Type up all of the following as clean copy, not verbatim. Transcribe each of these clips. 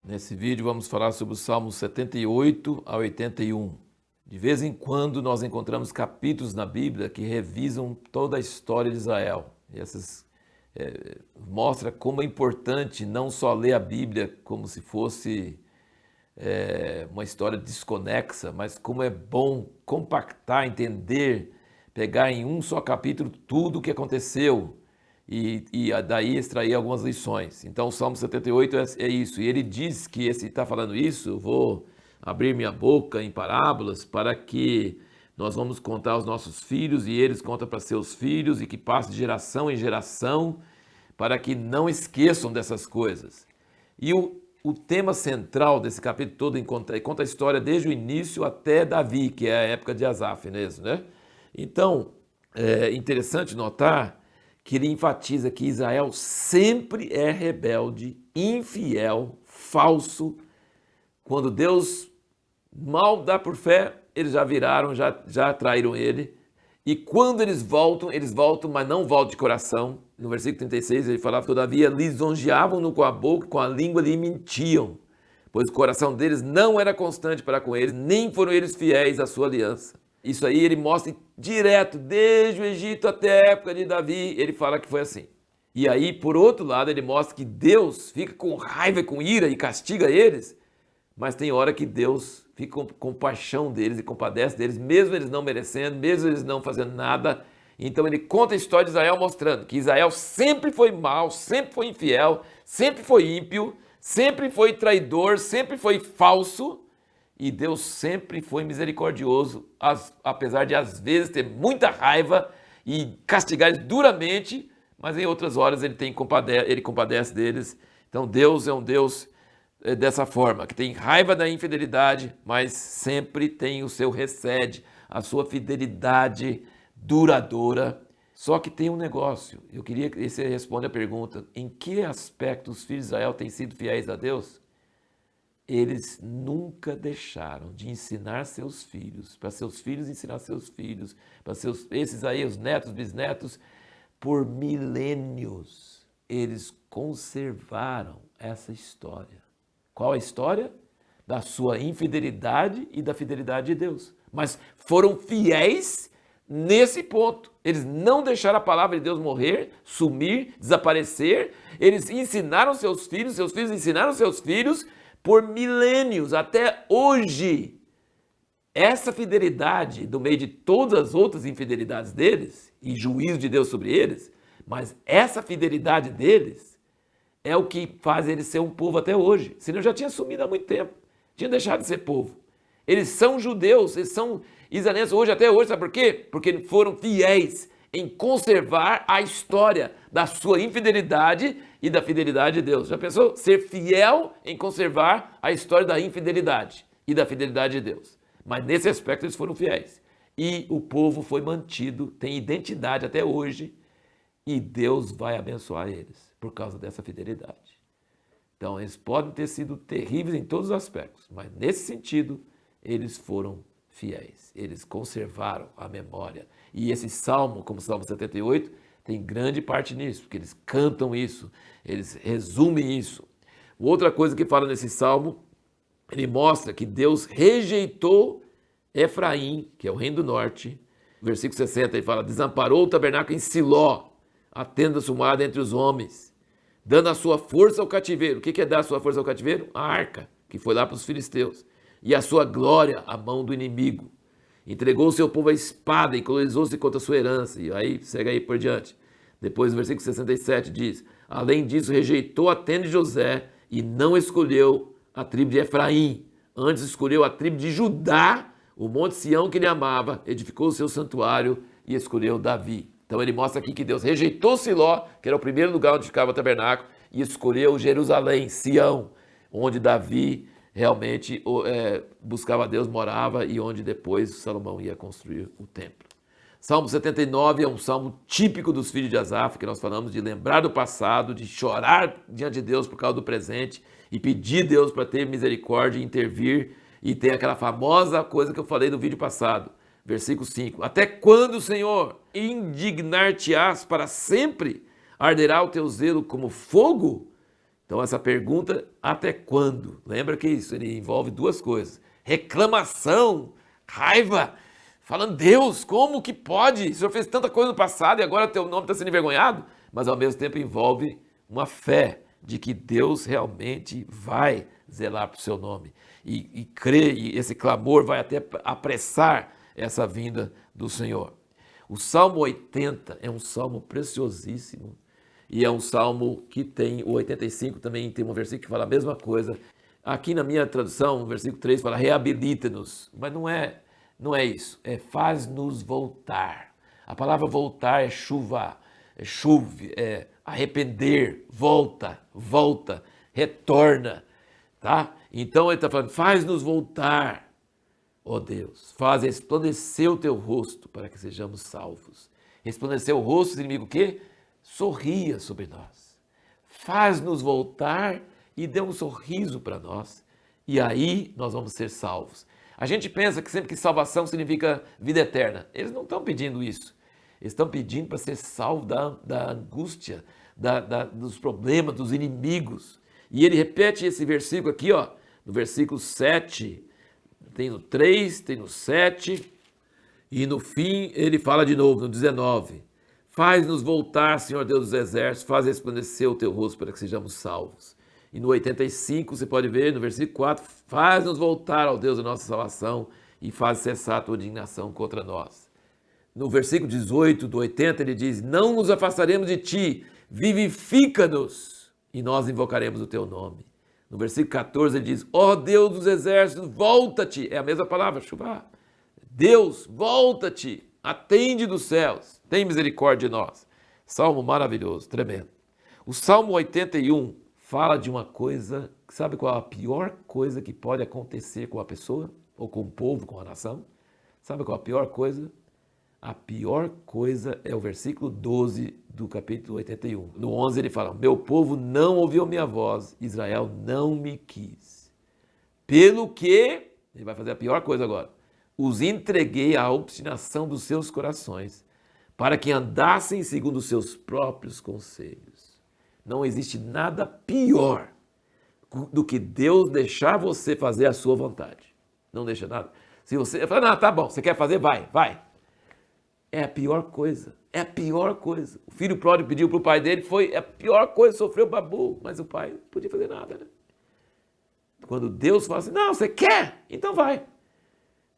Nesse vídeo vamos falar sobre os Salmos 78 a 81. De vez em quando nós encontramos capítulos na Bíblia que revisam toda a história de Israel. E essas mostra como é importante não só ler a Bíblia como se fosse uma história desconexa, mas como é bom compactar, entender, pegar em um só capítulo tudo o que aconteceu e daí extrair algumas lições. Então o Salmo 78 é isso, e ele diz que esse está falando isso, eu vou abrir minha boca em parábolas para que nós vamos contar aos nossos filhos e eles contam para seus filhos e que passe de geração em geração para que não esqueçam dessas coisas. E o tema central desse capítulo todo conta a história desde o início até Davi, que é a época de Asaf mesmo, né? Então, é interessante notar que ele enfatiza que Israel sempre é rebelde, infiel, falso. Quando Deus mal dá por fé, eles já viraram, já traíram ele. E quando eles voltam, mas não voltam de coração. No versículo 36 ele falava, todavia lisonjeavam-no com a boca, com a língua lhe mentiam, pois o coração deles não era constante para com eles, nem foram eles fiéis à sua aliança. Isso aí ele mostra direto, desde o Egito até a época de Davi, ele fala que foi assim. E aí, por outro lado, ele mostra que Deus fica com raiva, com ira e castiga eles, mas tem hora que Deus fica com compaixão deles e compadece deles, mesmo eles não merecendo, mesmo eles não fazendo nada. Então ele conta a história de Israel mostrando que Israel sempre foi mau, sempre foi infiel, sempre foi ímpio, sempre foi traidor, sempre foi falso, e Deus sempre foi misericordioso, apesar de às vezes ter muita raiva e castigar eles duramente, mas em outras horas ele compadece deles. Então Deus é um Deus dessa forma, que tem raiva da infidelidade, mas sempre tem o seu recede, a sua fidelidade duradoura. Só que tem um negócio, eu queria que você responda a pergunta, em que aspecto os filhos de Israel têm sido fiéis a Deus? Eles nunca deixaram de ensinar seus filhos, para seus filhos ensinar seus filhos, para esses aí, os netos, bisnetos, por milênios, eles conservaram essa história. Qual a história? Da sua infidelidade e da fidelidade de Deus. Mas foram fiéis nesse ponto. Eles não deixaram a palavra de Deus morrer, sumir, desaparecer. Eles ensinaram seus filhos ensinaram seus filhos por milênios, até hoje. Essa fidelidade, do meio de todas as outras infidelidades deles, e juízo de Deus sobre eles, mas essa fidelidade deles é o que faz eles ser um povo até hoje. Senão já tinha sumido há muito tempo, tinha deixado de ser povo. Eles são judeus, eles são israelenses hoje até hoje, sabe por quê? Porque foram fiéis em conservar a história da sua infidelidade e da fidelidade de Deus. Já pensou? Ser fiel em conservar a história da infidelidade e da fidelidade de Deus. Mas nesse aspecto eles foram fiéis. E o povo foi mantido, tem identidade até hoje, e Deus vai abençoar eles por causa dessa fidelidade. Então eles podem ter sido terríveis em todos os aspectos, mas nesse sentido eles foram fiéis. Eles conservaram a memória. E esse salmo, como o Salmo 78, tem grande parte nisso, porque eles cantam isso, eles resumem isso. Outra coisa que fala nesse salmo, ele mostra que Deus rejeitou Efraim, que é o reino do norte. No versículo 60 ele fala, desamparou o tabernáculo em Siló, a tenda sumada entre os homens, dando a sua força ao cativeiro. O que é dar a sua força ao cativeiro? A arca, que foi lá para os filisteus. E a sua glória à mão do inimigo. Entregou o seu povo à espada e colonizou-se contra a sua herança. E aí, segue aí por diante. Depois, no versículo 67 diz, além disso, rejeitou a tenda de José e não escolheu a tribo de Efraim. Antes escolheu a tribo de Judá, o monte Sião que ele amava, edificou o seu santuário e escolheu Davi. Então ele mostra aqui que Deus rejeitou Siló, que era o primeiro lugar onde ficava o tabernáculo, e escolheu Jerusalém, Sião, onde Davi realmente buscava a Deus, morava, e onde depois Salomão ia construir o templo. Salmo 79 é um salmo típico dos filhos de Asaf, que nós falamos de lembrar do passado, de chorar diante de Deus por causa do presente e pedir a Deus para ter misericórdia e intervir, e tem aquela famosa coisa que eu falei no vídeo passado, versículo 5. Até quando, Senhor, indignar-te-ás para sempre? Arderá o teu zelo como fogo? Então essa pergunta, até quando? Lembra que isso, ele envolve duas coisas. Reclamação, raiva, falando, Deus, como que pode? O Senhor fez tanta coisa no passado e agora teu nome está sendo envergonhado? Mas ao mesmo tempo envolve uma fé de que Deus realmente vai zelar para o seu nome. E crer, e esse clamor vai até apressar essa vinda do Senhor. O Salmo 80 é um salmo preciosíssimo. E é um salmo que tem, o 85 também tem um versículo que fala a mesma coisa. Aqui na minha tradução, o versículo 3 fala, reabilita-nos. Mas não é isso, é faz-nos voltar. A palavra voltar é chuva, é arrepender, volta, retorna, tá? Então ele está falando, faz-nos voltar, ó Deus, faz resplandecer o teu rosto para que sejamos salvos. Resplandecer o rosto significa o quê? Sorria sobre nós, faz-nos voltar e dê um sorriso para nós, e aí nós vamos ser salvos. A gente pensa que sempre que salvação significa vida eterna. Eles não estão pedindo isso. Eles estão pedindo para ser salvo da angústia, dos problemas, dos inimigos. E ele repete esse versículo aqui, ó, no versículo 7, tem no 3, tem no 7, e no fim ele fala de novo, no 19. Faz-nos voltar, Senhor Deus dos exércitos, faz resplandecer o teu rosto para que sejamos salvos. E no 85, você pode ver, no versículo 4, faz-nos voltar ao Deus da nossa salvação e faz cessar a tua indignação contra nós. No versículo 18 do 80, ele diz, não nos afastaremos de ti, vivifica-nos e nós invocaremos o teu nome. No versículo 14, ele diz, ó Deus dos exércitos, volta-te. É a mesma palavra, chuva. Deus, volta-te, atende dos céus, tem misericórdia de nós. Salmo maravilhoso, tremendo. O Salmo 81 fala de uma coisa, sabe qual é a pior coisa que pode acontecer com a pessoa? Ou com o povo, com a nação? Sabe qual é a pior coisa? A pior coisa é o versículo 12 do capítulo 81. No 11 ele fala, meu povo não ouviu minha voz, Israel não me quis. Pelo que, ele vai fazer a pior coisa agora, os entreguei à obstinação dos seus corações, para que andassem segundo os seus próprios conselhos. Não existe nada pior do que Deus deixar você fazer a sua vontade. Não deixa nada. Se você fala, não, tá bom, você quer fazer, vai. É a pior coisa, é a pior coisa. O filho pródigo pediu para o pai dele, foi a pior coisa, sofreu babu, mas o pai não podia fazer nada, né? Quando Deus fala assim, não, você quer? Então vai.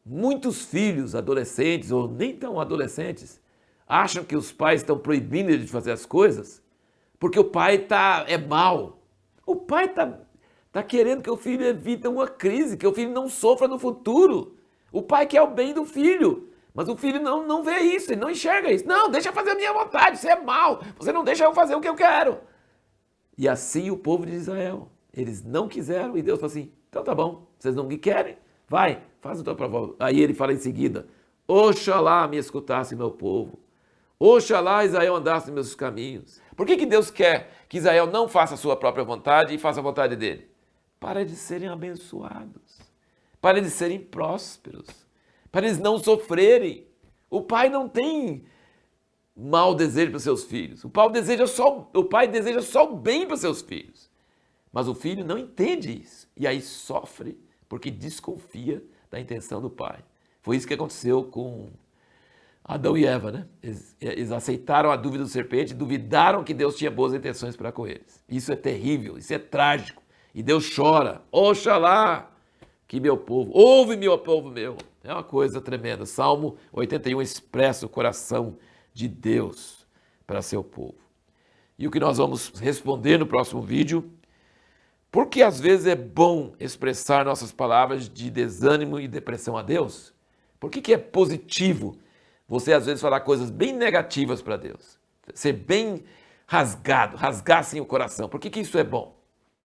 Muitos filhos, adolescentes ou nem tão adolescentes, acham que os pais estão proibindo eles de fazer as coisas porque o pai é mau. O pai tá querendo que o filho evite uma crise, que o filho não sofra no futuro. O pai quer o bem do filho, mas o filho não vê isso, ele não enxerga isso. Não, deixa eu fazer a minha vontade, você é mau, você não deixa eu fazer o que eu quero. E assim o povo de Israel, eles não quiseram e Deus falou assim, então tá bom, vocês não me querem, vai, faz o teu prova. Aí ele fala em seguida, oxalá me escutasse meu povo, oxalá Israel andasse nos meus caminhos. Por que Deus quer que Israel não faça a sua própria vontade e faça a vontade dele? Para eles serem abençoados, para eles serem prósperos, para eles não sofrerem. O pai não tem mau desejo para os seus filhos. O pai deseja só o bem para os seus filhos. Mas o filho não entende isso. E aí sofre porque desconfia da intenção do pai. Foi isso que aconteceu com Adão e Eva, né? Eles aceitaram a dúvida do serpente, duvidaram que Deus tinha boas intenções para com eles. Isso é terrível, isso é trágico. E Deus chora, oxalá que meu povo, ouve meu povo meu. É uma coisa tremenda. Salmo 81 expressa o coração de Deus para seu povo. E o que nós vamos responder no próximo vídeo, porque às vezes é bom expressar nossas palavras de desânimo e depressão a Deus? Por que é positivo você às vezes falar coisas bem negativas para Deus? Ser bem rasgar assim o coração. Por que isso é bom?